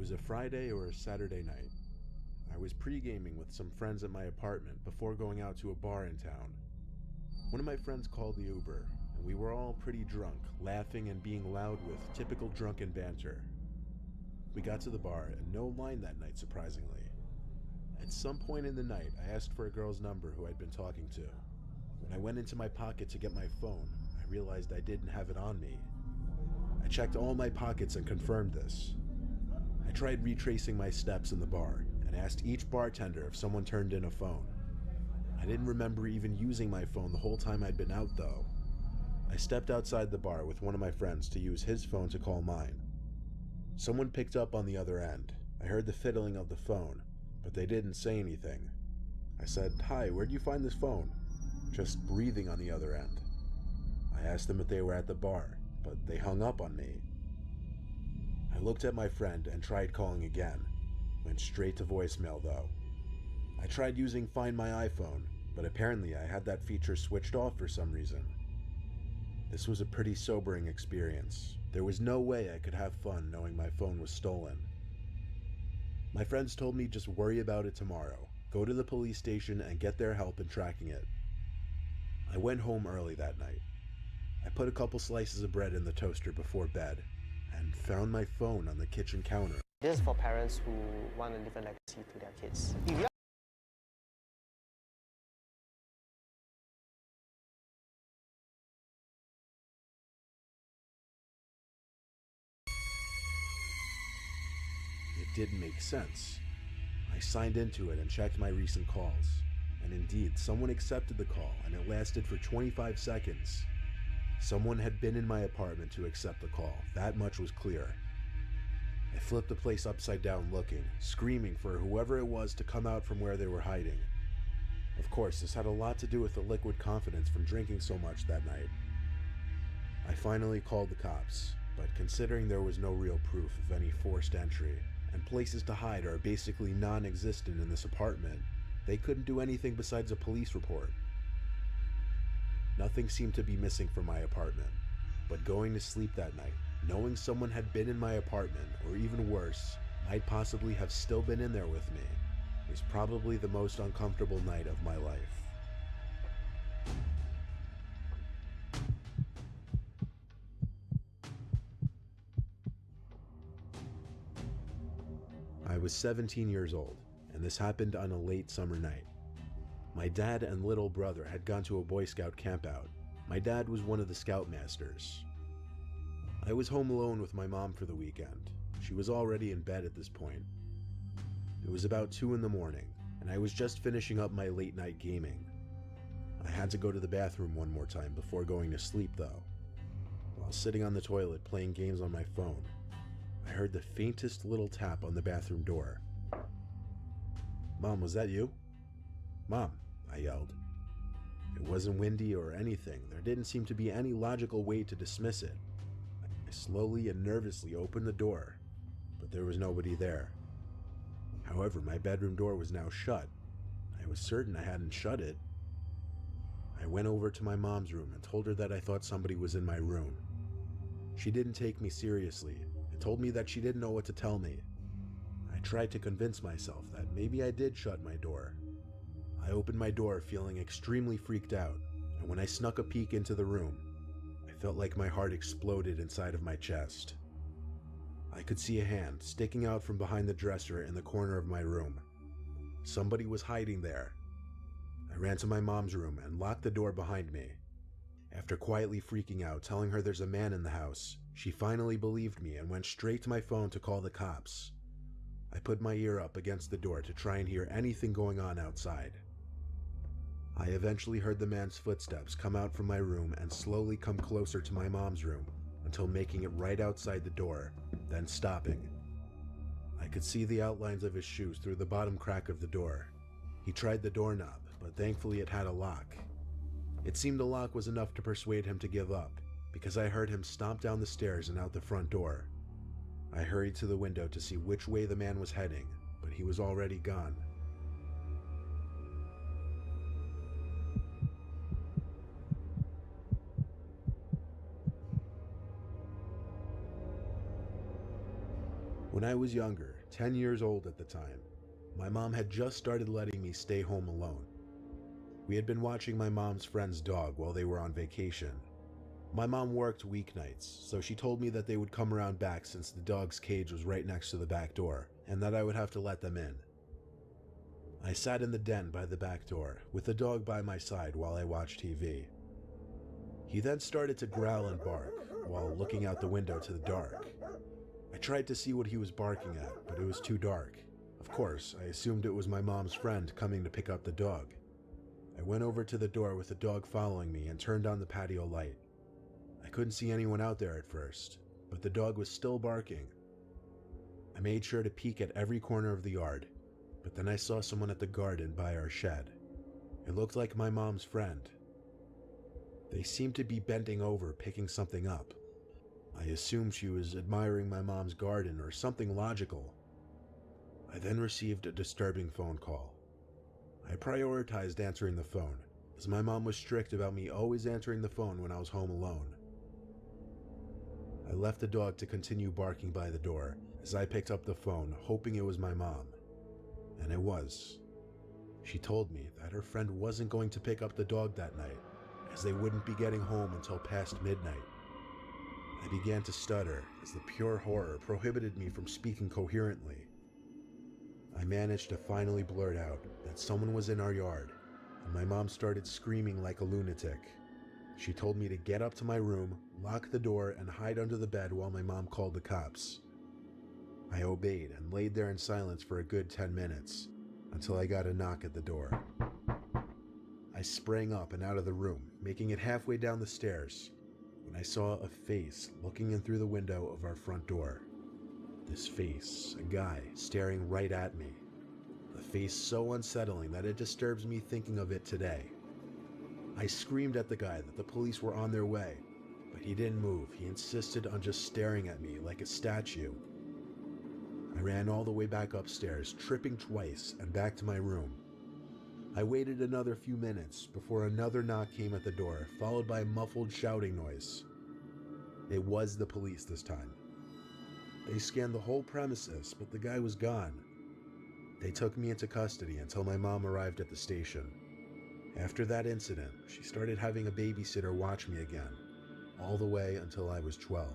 was a Friday or a Saturday night. I was pre-gaming with some friends at my apartment before going out to a bar in town. One of my friends called the Uber, and we were all pretty drunk, laughing and being loud with typical drunken banter. We got to the bar, and no line that night, surprisingly. At some point in the night, I asked for a girl's number who I'd been talking to. When I went into my pocket to get my phone, I realized I didn't have it on me. I checked all my pockets and confirmed this. I tried retracing my steps in the bar and asked each bartender if someone turned in a phone. I didn't remember even using my phone the whole time I'd been out, though. I stepped outside the bar with one of my friends to use his phone to call mine. Someone picked up on the other end. I heard the fiddling of the phone, but they didn't say anything. I said, "Hi, where'd you find this phone?" Just breathing on the other end. I asked them if they were at the bar, but they hung up on me. I looked at my friend and tried calling again. Went straight to voicemail, though. I tried using Find My iPhone, but apparently I had that feature switched off for some reason. This was a pretty sobering experience. There was no way I could have fun knowing my phone was stolen. My friends told me just worry about it tomorrow. Go to the police station and get their help in tracking it. I went home early that night. I put a couple slices of bread in the toaster before bed and found my phone on the kitchen counter. This is for parents who want to leave a legacy to their kids. It didn't make sense. I signed into it and checked my recent calls, and indeed, someone accepted the call, and it lasted for 25 seconds. Someone had been in my apartment to accept the call, that much was clear. I flipped the place upside down looking, screaming for whoever it was to come out from where they were hiding. Of course, this had a lot to do with the liquid confidence from drinking so much that night. I finally called the cops, but considering there was no real proof of any forced entry, and places to hide are basically non-existent in this apartment, they couldn't do anything besides a police report. Nothing seemed to be missing from my apartment, but going to sleep that night, knowing someone had been in my apartment, or even worse, might possibly have still been in there with me, was probably the most uncomfortable night of my life. I was 17 years old, and this happened on a late summer night. My dad and little brother had gone to a Boy Scout campout. My dad was one of the Scoutmasters. I was home alone with my mom for the weekend. She was already in bed at this point. It was about 2 in the morning, and I was just finishing up my late night gaming. I had to go to the bathroom one more time before going to sleep, though. While sitting on the toilet playing games on my phone, I heard the faintest little tap on the bathroom door. "Mom, was that you?" "Mom," I yelled. It wasn't windy or anything. There didn't seem to be any logical way to dismiss it. I slowly and nervously opened the door, but there was nobody there. However, my bedroom door was now shut. I was certain I hadn't shut it. I went over to my mom's room and told her that I thought somebody was in my room. She didn't take me seriously and told me that she didn't know what to tell me. I tried to convince myself that maybe I did shut my door. I opened my door feeling extremely freaked out, and when I snuck a peek into the room, I felt like my heart exploded inside of my chest. I could see a hand sticking out from behind the dresser in the corner of my room. Somebody was hiding there. I ran to my mom's room and locked the door behind me. After quietly freaking out, telling her there's a man in the house, she finally believed me and went straight to my phone to call the cops. I put my ear up against the door to try and hear anything going on outside. I eventually heard the man's footsteps come out from my room and slowly come closer to my mom's room until making it right outside the door, then stopping. I could see the outlines of his shoes through the bottom crack of the door. He tried the doorknob, but thankfully it had a lock. It seemed the lock was enough to persuade him to give up, because I heard him stomp down the stairs and out the front door. I hurried to the window to see which way the man was heading, but he was already gone. When I was younger, 10 years old at the time. My mom had just started letting me stay home alone. We had been watching my mom's friend's dog while they were on vacation. My mom worked weeknights, so she told me that they would come around back since the dog's cage was right next to the back door, and that I would have to let them in. I sat in the den by the back door, with the dog by my side while I watched TV. He then started to growl and bark, while looking out the window to the dark. I tried to see what he was barking at, but it was too dark. Of course, I assumed it was my mom's friend coming to pick up the dog. I went over to the door with the dog following me and turned on the patio light. I couldn't see anyone out there at first, but the dog was still barking. I made sure to peek at every corner of the yard, but then I saw someone at the garden by our shed. It looked like my mom's friend. They seemed to be bending over, picking something up. I assumed she was admiring my mom's garden or something logical. I then received a disturbing phone call. I prioritized answering the phone, as my mom was strict about me always answering the phone when I was home alone. I left the dog to continue barking by the door as I picked up the phone, hoping it was my mom. And it was. She told me that her friend wasn't going to pick up the dog that night, as they wouldn't be getting home until past midnight. I began to stutter as the pure horror prohibited me from speaking coherently. I managed to finally blurt out that someone was in our yard, and my mom started screaming like a lunatic. She told me to get up to my room, lock the door, and hide under the bed while my mom called the cops. I obeyed and laid there in silence for a good 10 minutes, until I got a knock at the door. I sprang up and out of the room, making it halfway down the stairs, when I saw a face looking in through the window of our front door. This face, a guy, staring right at me. A face so unsettling that it disturbs me thinking of it today. I screamed at the guy that the police were on their way, but he didn't move. He insisted on just staring at me like a statue. I ran all the way back upstairs, tripping twice, and back to my room. I waited another few minutes before another knock came at the door, followed by a muffled shouting noise. It was the police this time. They scanned the whole premises, but the guy was gone. They took me into custody until my mom arrived at the station. After that incident, she started having a babysitter watch me again, all the way until I was 12.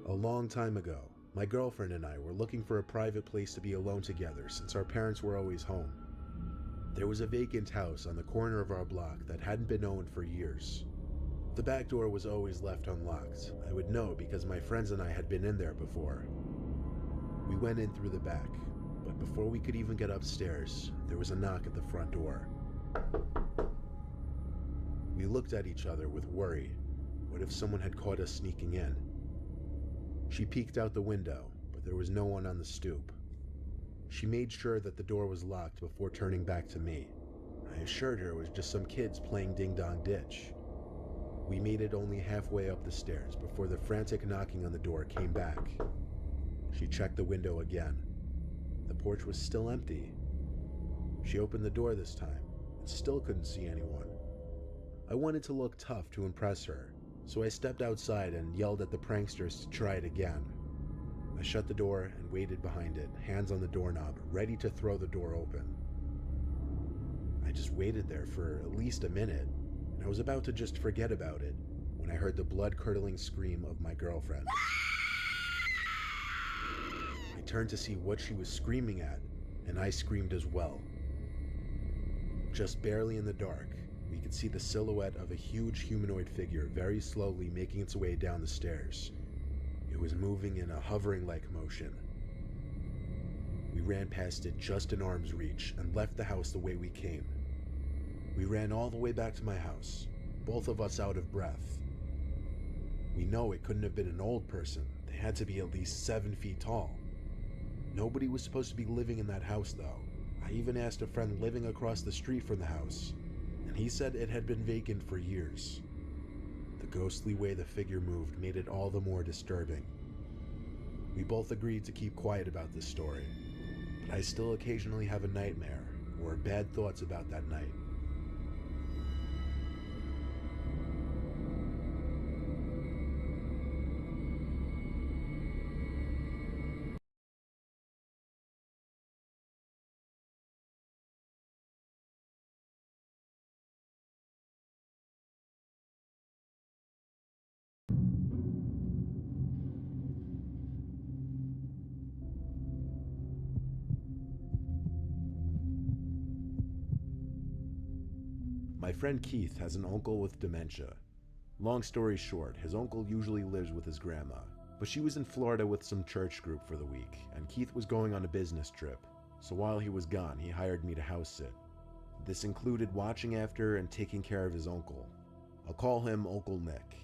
A long time ago, my girlfriend and I were looking for a private place to be alone together since our parents were always home. There was a vacant house on the corner of our block that hadn't been owned for years. The back door was always left unlocked. I would know because my friends and I had been in there before. We went in through the back, but before we could even get upstairs, there was a knock at the front door. We looked at each other with worry. What if someone had caught us sneaking in? She peeked out the window, but there was no one on the stoop. She made sure that the door was locked before turning back to me. I assured her it was just some kids playing ding-dong ditch. We made it only halfway up the stairs before the frantic knocking on the door came back. She checked the window again. The porch was still empty. She opened the door this time and still couldn't see anyone. I wanted to look tough to impress her, so I stepped outside and yelled at the pranksters to try it again. I shut the door and waited behind it, hands on the doorknob, ready to throw the door open. I just waited there for at least a minute, and I was about to just forget about it when I heard the blood-curdling scream of my girlfriend. I turned to see what she was screaming at, and I screamed as well. Just barely in the dark, we could see the silhouette of a huge humanoid figure very slowly making its way down the stairs. It was moving in a hovering-like motion. We ran past it just in arm's reach and left the house the way we came. We ran all the way back to my house, both of us out of breath. We know it couldn't have been an old person. They had to be at least 7 feet tall. Nobody was supposed to be living in that house, though. I even asked a friend living across the street from the house, and he said it had been vacant for years. The ghostly way the figure moved made it all the more disturbing. We both agreed to keep quiet about this story, but I still occasionally have a nightmare or bad thoughts about that night. My friend Keith has an uncle with dementia. Long story short, his uncle usually lives with his grandma, but she was in Florida with some church group for the week, and Keith was going on a business trip, so while he was gone, he hired me to house sit. This included watching after and taking care of his uncle. I'll call him Uncle Nick.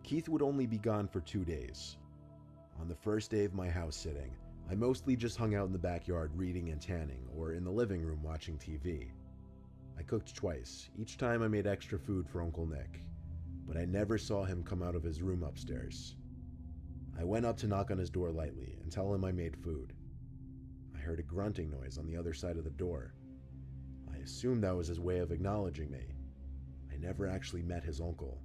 Keith would only be gone for 2 days. On the first day of my house sitting, I mostly just hung out in the backyard reading and tanning, or in the living room watching TV. I cooked twice. Each time I made extra food for Uncle Nick, but I never saw him come out of his room upstairs. I went up to knock on his door lightly and tell him I made food. I heard a grunting noise on the other side of the door. I assumed that was his way of acknowledging me. I never actually met his uncle.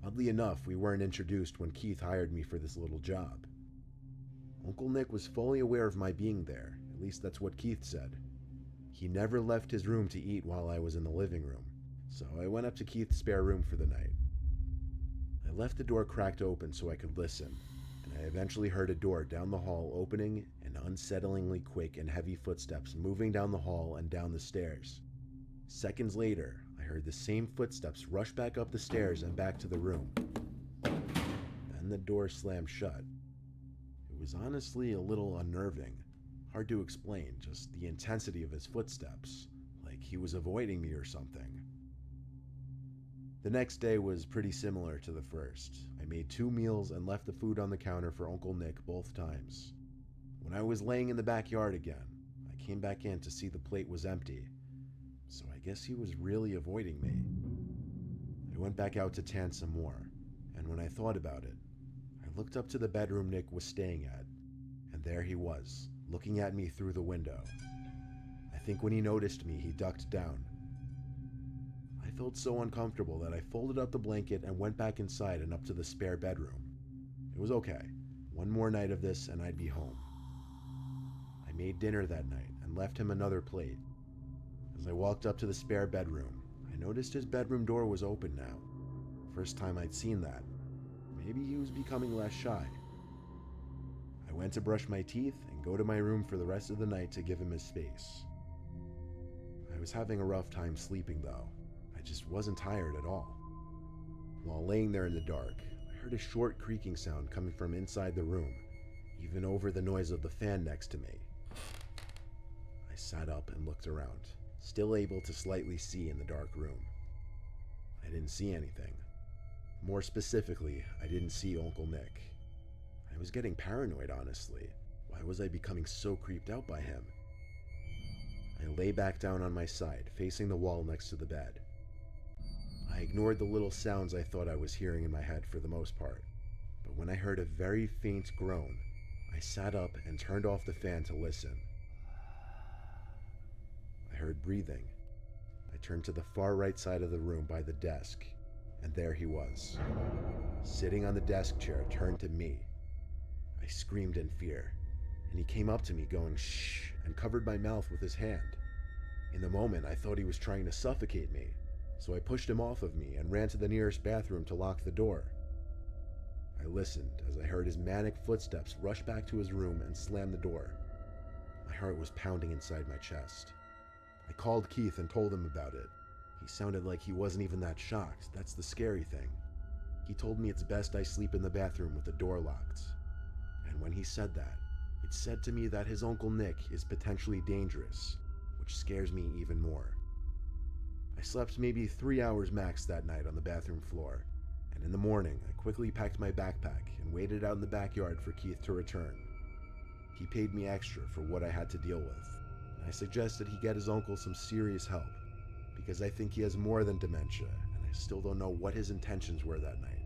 Oddly enough, we weren't introduced when Keith hired me for this little job. Uncle Nick was fully aware of my being there, at least that's what Keith said. He never left his room to eat while I was in the living room, so I went up to Keith's spare room for the night. I left the door cracked open so I could listen, and I eventually heard a door down the hall opening and unsettlingly quick and heavy footsteps moving down the hall and down the stairs. Seconds later, I heard the same footsteps rush back up the stairs and back to the room. Then the door slammed shut. It was honestly a little unnerving. Hard to explain, just the intensity of his footsteps, like he was avoiding me or something. The next day was pretty similar to the first. I made 2 meals and left the food on the counter for Uncle Nick both times. When I was laying in the backyard again, I came back in to see the plate was empty, so I guess he was really avoiding me. I went back out to tan some more, and when I thought about it, I looked up to the bedroom Nick was staying at, and there he was, looking at me through the window. I think when he noticed me, he ducked down. I felt so uncomfortable that I folded up the blanket and went back inside and up to the spare bedroom. It was okay. One more night of this and I'd be home. I made dinner that night and left him another plate. As I walked up to the spare bedroom, I noticed his bedroom door was open now. First time I'd seen that. Maybe he was becoming less shy. I went to brush my teeth and go to my room for the rest of the night to give him his space. I was having a rough time sleeping though. I just wasn't tired at all. While laying there in the dark, I heard a short creaking sound coming from inside the room, even over the noise of the fan next to me. I sat up and looked around, still able to slightly see in the dark room. I didn't see anything. More specifically, I didn't see Uncle Nick. I was getting paranoid, honestly. Why was I becoming so creeped out by him? I lay back down on my side, facing the wall next to the bed. I ignored the little sounds I thought I was hearing in my head for the most part, but when I heard a very faint groan, I sat up and turned off the fan to listen. I heard breathing. I turned to the far right side of the room by the desk, and there he was, sitting on the desk chair, turned to me. I screamed in fear, and he came up to me going shh and covered my mouth with his hand. In the moment, I thought he was trying to suffocate me, so I pushed him off of me and ran to the nearest bathroom to lock the door. I listened as I heard his manic footsteps rush back to his room and slam the door. My heart was pounding inside my chest. I called Keith and told him about it. He sounded like he wasn't even that shocked. That's the scary thing. He told me it's best I sleep in the bathroom with the door locked. And when he said that, it said to me that his Uncle Nick is potentially dangerous, which scares me even more. I slept maybe 3 hours max that night on the bathroom floor, and in the morning I quickly packed my backpack and waited out in the backyard for Keith to return. He paid me extra for what I had to deal with, and I suggested he get his uncle some serious help, because I think he has more than dementia, and I still don't know what his intentions were that night.